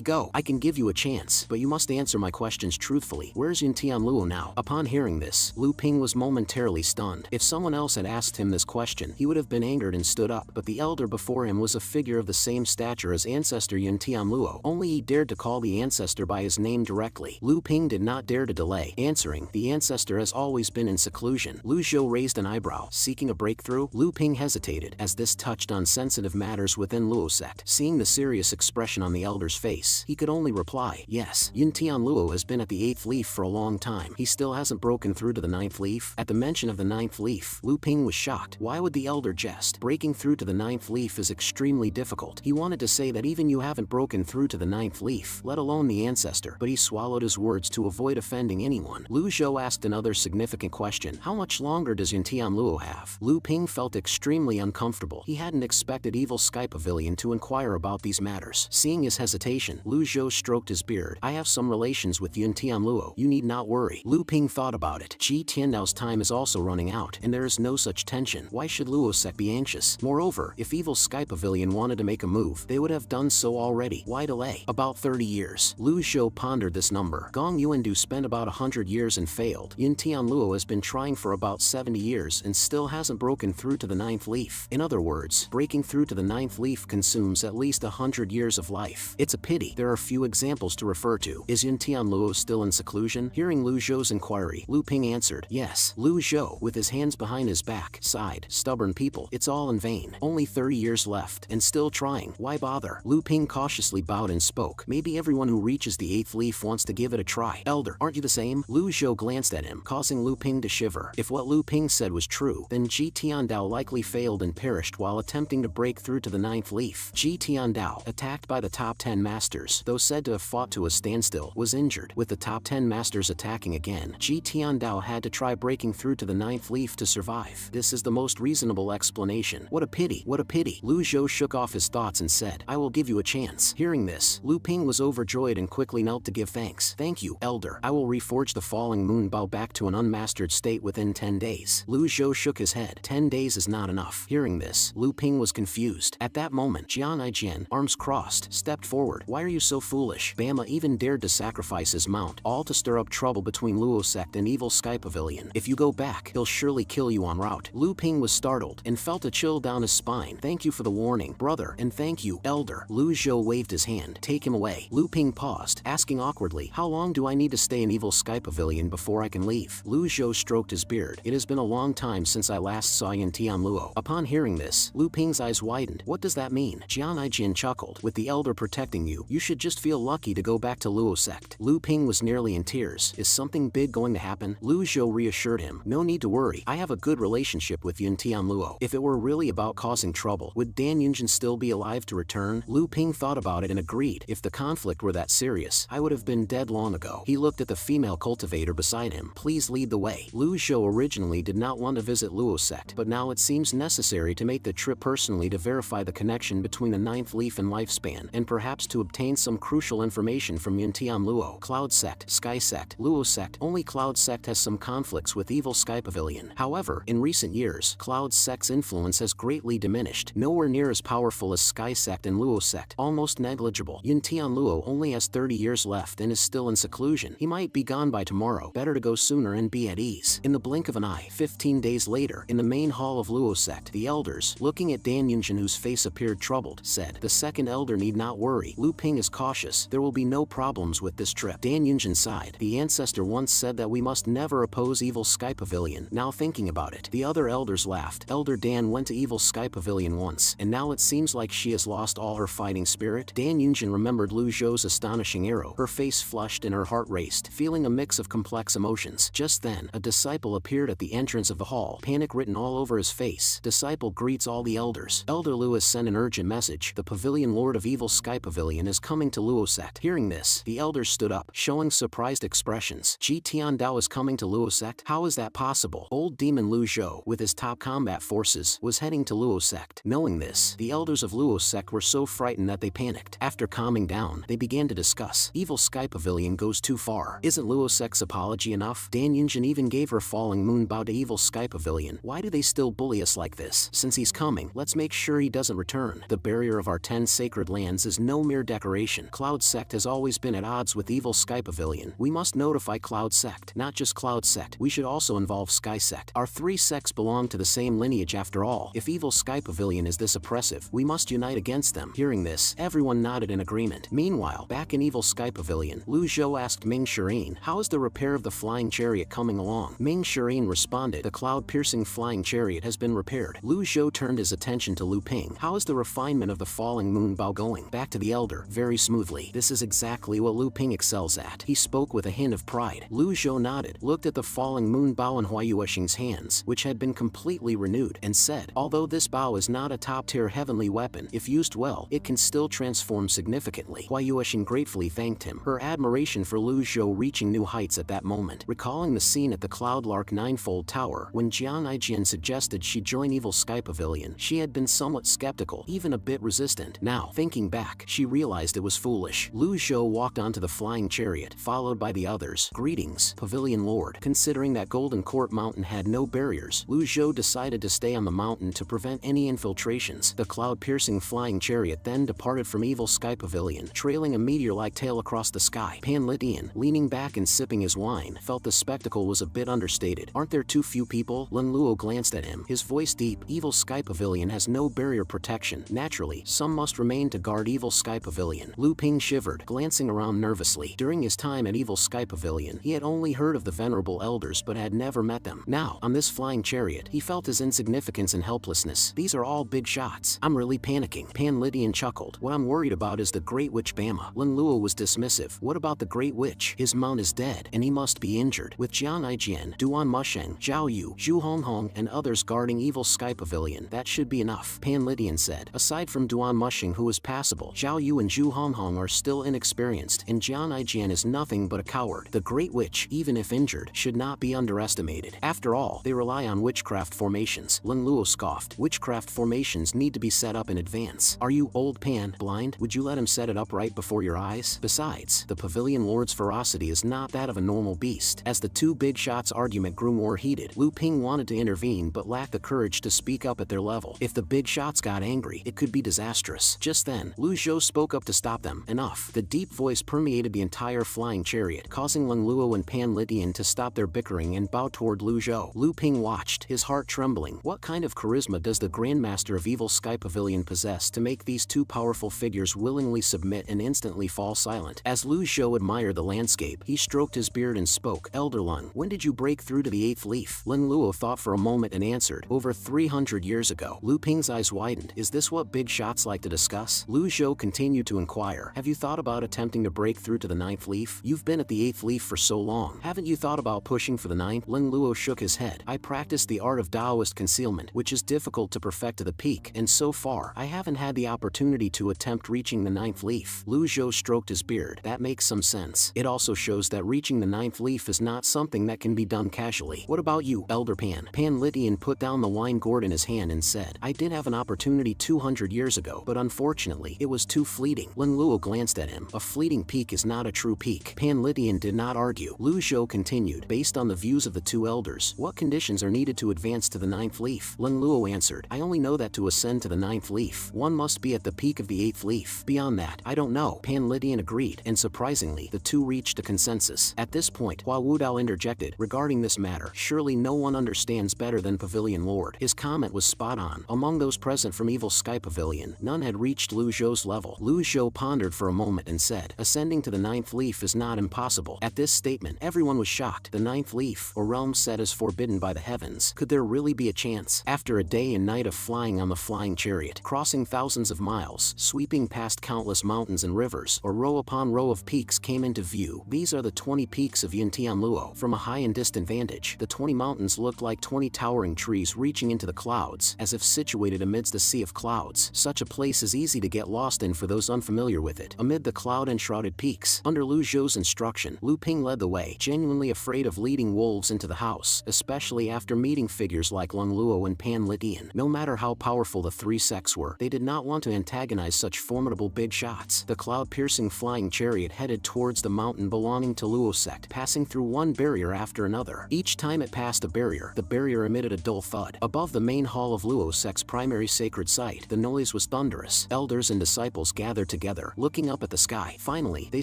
go? I can give you a chance, but you must answer my questions truthfully. Where's Yuntian Luo now? Upon hearing this, Lu Ping was momentarily stunned. If someone else had asked him this question, he would have been angered and stood up, but the elder before him was a figure of the same stature as ancestor Yuntian Luo. Only he dared to call the ancestor by his name directly. Lu Ping did not dare to delay, answering, the ancestor has always been in seclusion. Lu Zhou raised an eyebrow, seeking a breakthrough. Lu Ping hesitated, as this touched on sensitive matters within Luo sect. Seeing the serious expression on the elder's face, he could only reply, yes. Yuntian Luo has been at the 8th leaf for a long time. He still hasn't broken through to the 9th leaf. At the mention of the 9th leaf, Lu Ping was shocked. Why would the elder jest? Breaking through to the 9th leaf is extremely difficult. He wanted to say that even you haven't broken through to the 9th leaf, let alone the ancestor, but he swallowed his words to avoid offending anyone. Lu Zhou asked another significant question. How much longer does Yuntian Luo have? Lu Ping felt extremely uncomfortable. He hadn't expected Evil Sky Pavilion to inquire about these matters. Seeing his hesitation, Lu Zhou stroked his beard. I have some relations with Yuntian Luo. You need not worry. Lu Ping thought about it. Ji Tiandao's time is also running out, and there is no such tension. Why should Luo sect be anxious? Moreover, if Evil Sky Pavilion wanted to make a move, they would have done so already. Why delay? About 30 years. Lu Zhou pondered this number. Gong Yuandu spent about 100 years and failed. Yuntian Luo has been trying for about 70 years and still hasn't broken through to the 9th leaf. In other words, breaking through to the 9th leaf consumes at least 100 years of life. It's a pity. There are few examples to refer to. Is Yuntian Luo still in seclusion? Hearing Lu Zhou's inquiry, Lu Ping answered, yes. Lu Zhou, with his hands behind his back, sighed. Stubborn people. It's all in vain. Only 30 years left, and still trying. Why bother? Lu Ping cautiously bowed and spoke. Maybe everyone who reaches the 8th leaf wants to give it a try. Elder, aren't you the same? Lu Zhou glanced at him, causing Lu Ping to shiver. If what Lu Ping said was true, then Ji Tiandao likely failed and perished while attempting to break through to the 9th leaf. Ji Tiandao, attacked by the top 10 masters, though said to have fought to a standstill, was injured. With the top 10 masters attacking again, Ji Tiandao had to try breaking through to the 9th leaf to survive. This is the most reasonable explanation. What a pity. What a pity. Lu Zhou shook off his thoughts and said, I will give you a chance. Hearing this, Lu Ping was overjoyed and quickly knelt to give thanks. Thank you, elder. I will reforge the falling moon bow back to an unmastered state within 10 days. Lu Zhou shook his head. 10 days is not enough. Hearing this, Lu Ping was confused. At that moment, Jian Aijian, arms crossed, stepped forward. Why are you so foolish? Bama even dared to sacrifice his mount, all to stir up trouble between Luo sect and Evil Sky Pavilion. If you go back, he'll surely kill you en route. Lu Ping was startled and felt a chill down his spine. Thank you for the warning, brother, and thank you, elder. Lu Zhou waved his hand. Take him away. Lu Ping paused, asking awkwardly, how long do I need to stay in Evil Sky Pavilion before I can leave? Lu Zhou stroked his beard. It has been a long time since I last saw Yuntian Luo. Upon hearing this, Lu Ping's eyes widened. What does that mean? Jian Aijian chuckled. With the elder protecting you, you should just feel lucky to go back to Luo sect. Lu Ping was nearly in tears. Is something big going to happen? Lu Zhou reassured him. No need to worry. I have a good relationship with Yuntian Luo. If it were really about causing trouble, would Dan Yunjin still be alive to return? Lu Ping thought about it and agreed. If the conflict were that serious, I would have been dead long ago. He looked at the female cultivator beside him. Please lead the way. Lu Zhou originally did not want to visit Luo sect, but now it seems necessary to make the trip personally to verify the connection between the 9th leaf and lifespan, and perhaps to obtain some crucial information from Yuntian Luo. Cloud sect, Sky sect, Luo sect. Only Cloud sect has some conflicts with Evil Sky Pavilion. However, in recent years, Cloud sect's influence has greatly diminished. Nowhere near as powerful as Sky sect and Luo sect. Almost negligible. Yuntian Luo only has 30 years left and is still in seclusion. He might be gone by tomorrow. Better to go sooner and be at ease. In the blink of an eye, 15 days later, in the main hall of Luo sect, the The elders, looking at Dan Yunjin whose face appeared troubled, said, "The second elder need not worry. Lu Ping is cautious. There will be no problems with this trip." Dan Yunjin sighed. The ancestor once said that we must never oppose Evil Sky Pavilion. Now thinking about it, the other elders laughed. Elder Dan went to Evil Sky Pavilion once, and now it seems like she has lost all her fighting spirit. Dan Yunjin remembered Lu Zhou's astonishing arrow. Her face flushed and her heart raced, feeling a mix of complex emotions. Just then, a disciple appeared at the entrance of the hall, panic written all over his face. Disciple greets all the elders. Elder Lu has sent an urgent message. The Pavilion Lord of Evil Sky Pavilion is coming to Luosect. Hearing this, the elders stood up, showing surprised expressions. Ji Tiandao is coming to Luosect? How is that possible? Old demon Lu Zhou, with his top combat forces, was heading to Luosect. Knowing this, the elders of Luosect were so frightened that they panicked. After calming down, they began to discuss. Evil Sky Pavilion goes too far. Isn't Luosect's apology enough? Dan Yunjin even gave her falling moon bow to Evil Sky Pavilion. Why do they still bully us like this? Since he's coming, let's make sure he doesn't return. The barrier of our 10 sacred lands is no mere decoration. Cloud Sect has always been at odds with Evil Sky Pavilion. We must notify Cloud Sect. Not just Cloud Sect, we should also involve Sky Sect. Our 3 sects belong to the same lineage after all. If Evil Sky Pavilion is this oppressive, we must unite against them. Hearing this, everyone nodded in agreement. Meanwhile, back in Evil Sky Pavilion, Lu Zhou asked Ming Shirin, "How is the repair of the flying chariot coming along?" Ming Shirin responded, "The cloud-piercing flying chariot has been repaired." Lu Zhou turned his attention to Lu Ping. "How is the refinement of the falling moon bow going?" Back to the elder, "Very smoothly. This is exactly what Lu Ping excels at." He spoke with a hint of pride. Lu Zhou nodded, looked at the falling moon bow in Hua Yuexing's hands, which had been completely renewed, and said, "Although this bow is not a top-tier heavenly weapon, if used well, it can still transform significantly." Hua Yuexing gratefully thanked him, her admiration for Lu Zhou reaching new heights at that moment. Recalling the scene at the Cloudlark Ninefold Tower, when Jiang Aijian suggested she join Evil Sky Pavilion, she had been somewhat skeptical, even a bit resistant. Now, thinking back, she realized it was foolish. Lu Zhou walked onto the flying chariot, followed by the others. "Greetings, Pavilion Lord." Considering that Golden Court Mountain had no barriers, Lu Zhou decided to stay on the mountain to prevent any infiltrations. The cloud-piercing flying chariot then departed from Evil Sky Pavilion, trailing a meteor-like tail across the sky. Pan Litian, leaning back and sipping his wine, felt the spectacle was a bit understated. "Aren't there too few people?" Lin Luo glanced at him, his voice deep. "Evil Sky Pavilion has no barrier protection. Naturally, some must remain to guard Evil Sky Pavilion." Lu Ping shivered, glancing around nervously. During his time at Evil Sky Pavilion, he had only heard of the venerable elders but had never met them. Now, on this flying chariot, he felt his insignificance and helplessness. "These are all big shots. I'm really panicking." Pan Lydian chuckled. "What I'm worried about is the Great Witch Bama." Lin Luo was dismissive. "What about the Great Witch? His mount is dead, and he must be injured. With Jiang Aijian, Duan Musheng, Zhao Yu, Zhu Honghong, and others guarding Evil Sky Pavilion, that should be enough." Pan Lydian said. "Aside from Duan Musheng, who is passable, Zhao Yu and Zhu Honghong are still inexperienced, and Jiang Aijian is nothing but a coward. The Great Witch, even if injured, should not be underestimated. After all, they rely on witchcraft formations." Lin Luo scoffed. "Witchcraft formations need to be set up in advance. Are you, old Pan, blind? Would you let him set it up right before your eyes? Besides, the Pavilion Lord's ferocity is not that of a normal beast." As the two big shots' argument grew more heated, Lu Ping wanted to intervene but lacked the courage to speak up at their level. If the big shots got angry, it could be disastrous. Just then, Lu Zhou spoke up to stop them. "Enough." The deep voice permeated the entire flying chariot, causing Lin Luo and Pan Lydian to stop their bickering and bow toward Lu Zhou. Lu Ping watched, his heart trembling. What kind of charisma does the Grandmaster of Evil Sky Pavilion possess to make these two powerful figures willingly submit and instantly fall silent? As Lu Zhou admired the landscape, he stroked his beard and spoke. "Elder Lun, when did you break through to the 8th leaf?" Lin Luo thought for a moment and answered, "Over 300 years ago." Lu Ping's eyes widened. "Is this what big shots like to discuss?" Lu Zhou continued to inquire. "Have you thought about attempting to break through to the 9th leaf? You've been at the 8th leaf for so long. Haven't you thought about pushing for the 9th? Lin Luo shook his head. "I practice the art of Taoist concealment, which is difficult to perfect to the peak, and so far, I haven't had the opportunity to attempt reaching the 9th leaf." Lu Zhou stroked his beard. "That makes some sense. It also shows that reaching the 9th leaf is not something that can be done casually. What about you, Elder Pan?" Pan Lydian put down the wine gourd in his hand and said, "I did have an opportunity 200 years ago, but unfortunately, it was too fleeting." Lin Luo glanced at him. "A fleeting peak is not a true peak." Pan Lydian did not argue. Lu Zhou continued, "Based on the views of the two elders, what conditions are needed to advance to the 9th leaf?" Lin Luo answered, "I only know that to ascend to the 9th leaf, one must be at the peak of the 8th leaf. Beyond that, I don't know." Pan Lydian agreed, and surprisingly, the two reached a consensus. At this point, Hua Wudao interjected, "Regarding this matter, surely no one understands better than Pavilion Lord. His comment was spot on. Among those present from Evil Sky Pavilion, none had reached Lu Zhou's level. Lu Zhou pondered for a moment and said, ascending to the 9th leaf is not impossible. At this statement, everyone was shocked. The 9th leaf, or realm set as forbidden by the heavens. Could there really be a chance? After a day and night of flying on the flying chariot, crossing thousands of miles, sweeping past countless mountains and rivers, a row upon row of peaks came into view. These are the 20 peaks of Yintianluo. From a high and distant vantage, the 20 mountains looked like 20 towering trees reaching into the clouds, as if situated amidst a sea of clouds. Such a place is easy to get lost in for those unfamiliar with it. Amid the cloud-enshrouded peaks, under Lu Zhou's instruction, Lu Ping led the way, genuinely afraid of leading wolves into the house, especially after meeting figures like Lung Luo and Pan Litian. No matter how powerful the three sects were, they did not want to antagonize such formidable big shots. The cloud-piercing flying chariot headed towards the mountain belonging to Luo sect, passing through one barrier after another. Each time it passed a barrier, the barrier emitted a dull thud. Above the main hall of Luo sect's primary sacred site, the noise was thunderous. Elders and disciples gathered together, looking up at the sky. Finally, they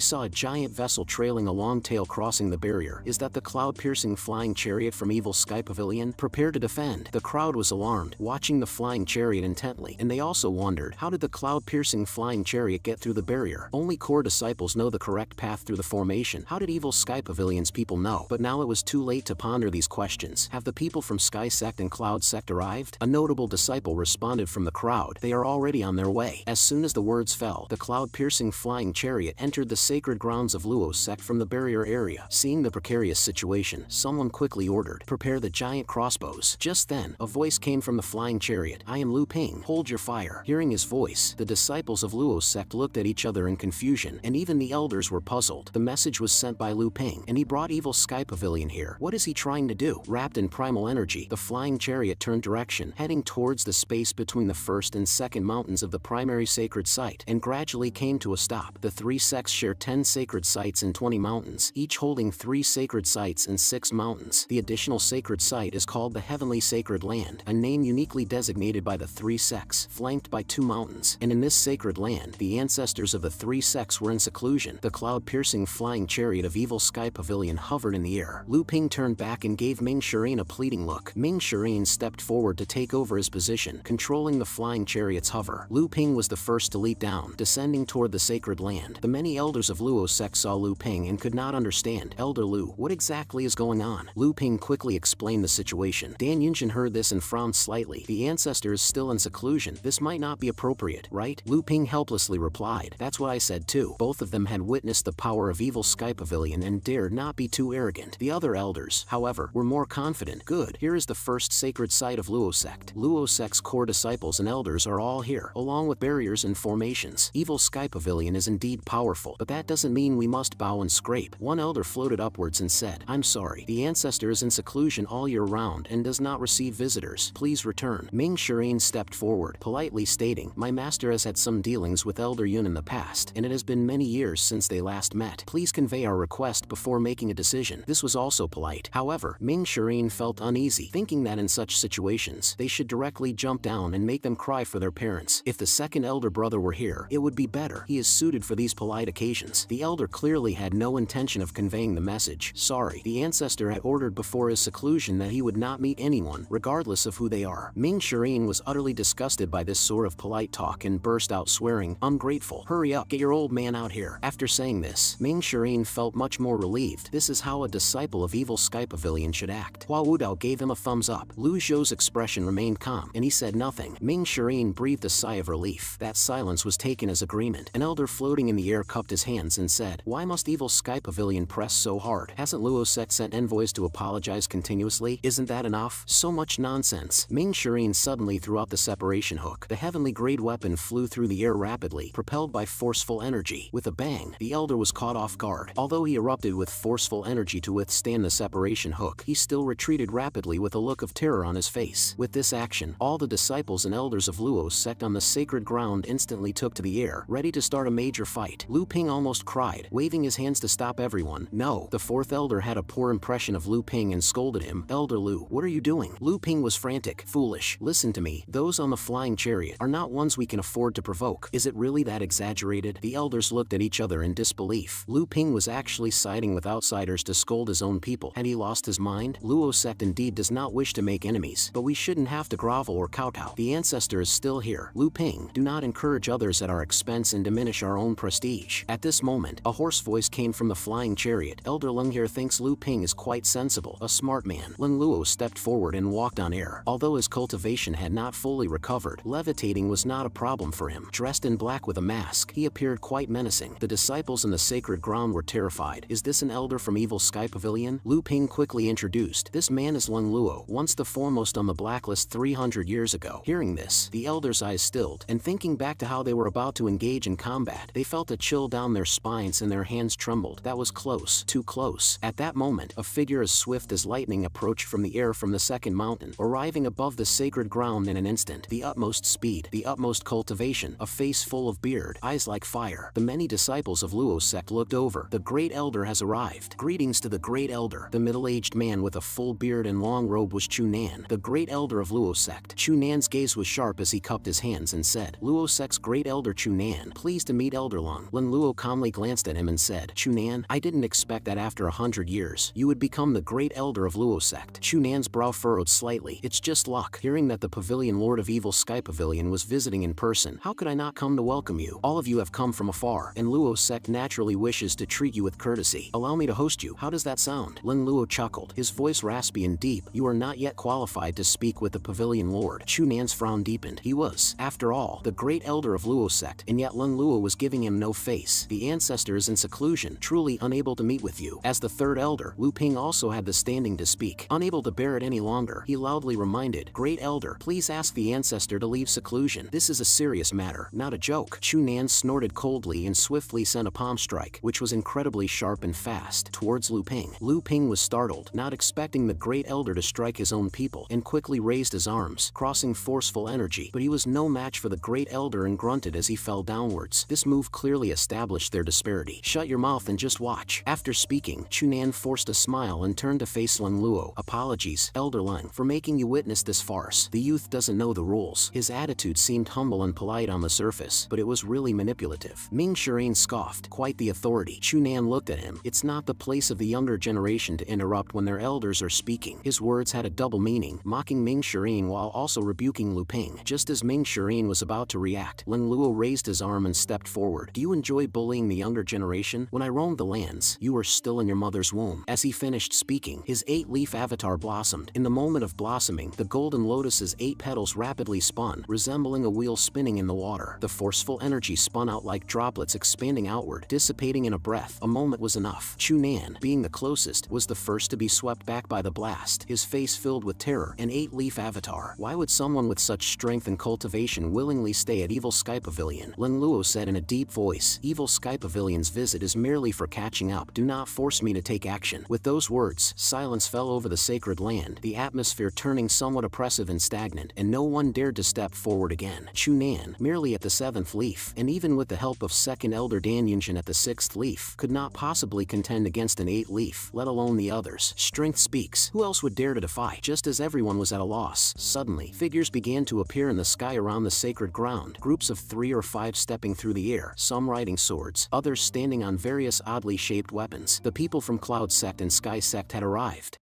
saw a giant vessel trailing a long tail crossing the barrier. Is that the cloud-piercing flying chariot from Evil Sky Pavilion? Prepare to defend. The crowd was alarmed, watching the flying chariot intently, and they also wondered, how did the cloud-piercing flying chariot get through the barrier? Only core disciples know the correct path through the formation. How did Evil Sky Pavilion's people know? But now it was too late to ponder these questions. Have the people from Sky Sect and Cloud Sect arrived? A notable disciple responded from the crowd. They are already on their way. As soon as the words fell, the cloud-piercing flying chariot entered the sacred grounds of Luo sect from the barrier area. Seeing the precarious situation, someone quickly ordered, prepare the giant crossbows. Just then, a voice came from the flying chariot. I am Lu Ping. Hold your fire. Hearing his voice, the disciples of Luo sect looked at each other in confusion, and even the elders were puzzled. The message was sent by Lu Ping, and he brought Evil Sky Pavilion here. What is he trying to do? Wrapped in primal energy, the flying chariot turned direction, heading towards the space between the first and second mountains of the primary sacred site, and gradually came to a stop. The three sects share 10 sacred sites and 20 mountains, each holding 3 sacred sites and 6 mountains. The additional sacred site is called the Heavenly Sacred Land, a name uniquely designated by the 3 sects, flanked by 2 mountains. And in this sacred land, the ancestors of the 3 sects were in seclusion. The cloud-piercing flying chariot of Evil Sky Pavilion hovered in the air. Lu Ping turned back and gave Ming Shirin a pleading look. Ming Shirin stepped forward to take over his position, controlling the flying chariot's hover. Lu Ping was the first to leap down, descending toward the sacred land. The many elders of Luo sect saw Lu Ping and could not understand. Elder Lu, what exactly is going on? Lu Ping quickly explained the situation. Dan Yunjin heard this and frowned slightly. The ancestor is still in seclusion. This might not be appropriate, right? Lu Ping helplessly replied. That's what I said too. Both of them had witnessed the power of Evil Sky Pavilion and dared not be too arrogant. The other elders, however, were more confident. Good. Here is the first sacred site of Luo sect. Luo sect's core disciples and elders are all here, along with barriers and formations. Evil Sky Pavilion is indeed powerful, but that doesn't mean we must bow and scrape. One elder floated upwards and said, I'm sorry. The ancestor is in seclusion all year round and does not receive visitors. Please return. Ming Shirin stepped forward, politely stating, my master has had some dealings with Elder Yun in the past, and it has been many years since they last met. Please convey our request before making a decision. This was also polite. However, Ming Shirin felt uneasy, thinking that in such situations, they should directly jump down and make them cry for their parents. If the second elder brother were here, it would be better. He is suited for these polite occasions. The elder clearly had no intention of conveying the message. Sorry, the ancestor had ordered before his seclusion that he would not meet anyone, regardless of who they are. Ming Shirin was utterly disgusted by this sort of polite talk and burst out swearing, ungrateful. Hurry up, get your old man out here. After saying this, Ming Shirin felt much more relieved. This is how a disciple of Evil Sky Pavilion should act. Hua Wudao gave him a thumbs up. Lu Zhou's expression remained calm, and he said nothing. Ming Shirin breathed a sigh of relief. That silence was taken as agreement. An elder floating in the air cupped his hands and said, why must Evil Sky Pavilion press so hard? Hasn't Luo sect sent envoys to apologize continuously? Isn't that enough? So much nonsense. Ming Shirin suddenly threw out the separation hook. The heavenly grade weapon flew through the air rapidly, propelled by forceful energy. With a bang, the elder was caught off guard. Although he erupted with forceful energy to withstand the separation hook, he still retreated rapidly with a look of terror on his face. With this action, all the disciples and elders of Luo sect on the sacred ground instantly took to the air, ready to start a major fight. Lu Ping almost cried, waving his hands to stop everyone. No, the fourth elder had a poor impression of Lu Ping and scolded him. Elder Lu, what are you doing? Lu Ping was frantic. Foolish. Listen to me. Those on the flying chariot are not ones we can afford to provoke. Is it really that exaggerated? The elders looked at each other in disbelief. Lu Ping was actually siding with outsiders to scold his own people. Had he lost his mind? Luo sect indeed does not wish to make enemies, but we shouldn't have to grovel or kowtow. The ancestor is still here. Lu Ping, do not encourage others at our expense and diminish our own prestige. At this moment, a hoarse voice came from the flying chariot. Elder Lung here thinks Lu Ping is quite sensible, a smart man. Lung Luo stepped forward and walked on air. Although his cultivation had not fully recovered, levitating was not a problem for him. Dressed in black with a mask, he appeared quite menacing. The disciples in the sacred ground were terrified. Is this an elder from Evil Sky Pavilion? Lu Ping quickly introduced. This man is Lung Luo, once the foremost on the blacklist 300 years ago. Hearing this, the elders' eyes stilled, and thinking back to how they were about to engage in combat, they felt a chill down their spines and their hands trembled. That was close, too close. At that moment, a figure as swift as lightning approached from the air from the second mountain, arriving above the sacred ground in an instant. The utmost speed, the utmost cultivation, a face full of beard, eyes like fire. The many disciples of Luo's sect looked over. The great elder has arrived. Greetings to the great elder. The middle-aged man with a full beard and long robe was Chu Nan, the great elder of Luo's sect. Chu Nan's gaze was sharp as he cupped his hands and said, Luo's sect's great elder Chu Nan, pleased to meet Elder Lung. Lun Luo calmly glanced at him and said, Chu Nan, I didn't expect that after 100 years, you would become the great elder of Luo's sect. Chu Nan's brow furrowed slightly. It's just luck. Hearing that the Pavilion Lord of Evil Sky Pavilion was visiting in person, how could I not come to welcome you? All of you have come from afar, and Luo's sect naturally wishes to treat you with courtesy. Allow me to host you. How does that sound? Lun Luo chuckled, his voice raspy and deep. You are not yet qualified to speak with the Pavilion Lord. Chu Nan's frown deepened. He was, after all, the great elder of Luo's sect, and yet Lun Luo was giving him no face. The ancestor is in seclusion, truly unable to meet with you. As the third elder, Lu Ping also had the standing to speak. Unable to bear it any longer, he loudly reminded, Great elder, please ask the ancestor to leave seclusion. This is a serious matter, not a joke. Chu Nan snorted coldly and swiftly sent a palm strike, which was incredibly sharp and fast, towards Lu Ping. Lu Ping was startled, not expecting the great elder to strike his own people, and quickly raised his arms, crossing forceful energy. But he was no match for the great elder and grunted as he fell downwards. This move clearly established their disparity. Shut your mouth and just watch. After speaking, Chu Nan forced a smile and turned to face Lung Luo. Apologies, Elder Lung, for making you witness this farce. The youth doesn't know the rules. His attitude seemed humble and polite on the surface, but it was really manipulative. Ming Shirin scoffed, quite the authority. Chu Nan looked at him. It's not the place of the younger generation to interrupt when their elders are speaking. His words had a double meaning, mocking Ming Shirin while also rebuking Lu Ping. Just as Ming Shirin was about to react, Lung Luo raised his arm and stepped forward. Do you enjoy bullying the younger generation? When I roamed the lands, you were still in your mother's womb. As he finished speaking, his 8-leaf avatar blossomed. In the moment of blossoming, the golden lotus's 8 petals rapidly spun, resembling a wheel spinning in the water. The forceful energy spun out like droplets expanding outward, dissipating in a breath. A moment was enough. Chu Nan, being the closest, was the first to be swept back by the blast, his face filled with terror. An 8-leaf avatar. Why would someone with such strength and cultivation willingly stay at Evil Sky Pavilion? Lung Luo said in a deep voice, Evil Sky Pavilion's visit is merely for catching up. Do not force me to take action. With those words, silence fell over the sacred land, the atmosphere turning somewhat oppressive and stagnant, and no one dared to step forward again. Chu Nan, merely at the 7th leaf, and even with the help of second elder Dan Yunjin at the 6th leaf, could not possibly contend against an 8-leaf, let alone the others. Strength speaks. Who else would dare to defy? Just as everyone was at a loss, suddenly, figures began to appear in the sky around the sacred ground, groups of 3 or 5 stepping through the air, some riding swords, others standing on various oddly shaped weapons. The people from Cloud Sect and Sky Sect had arrived.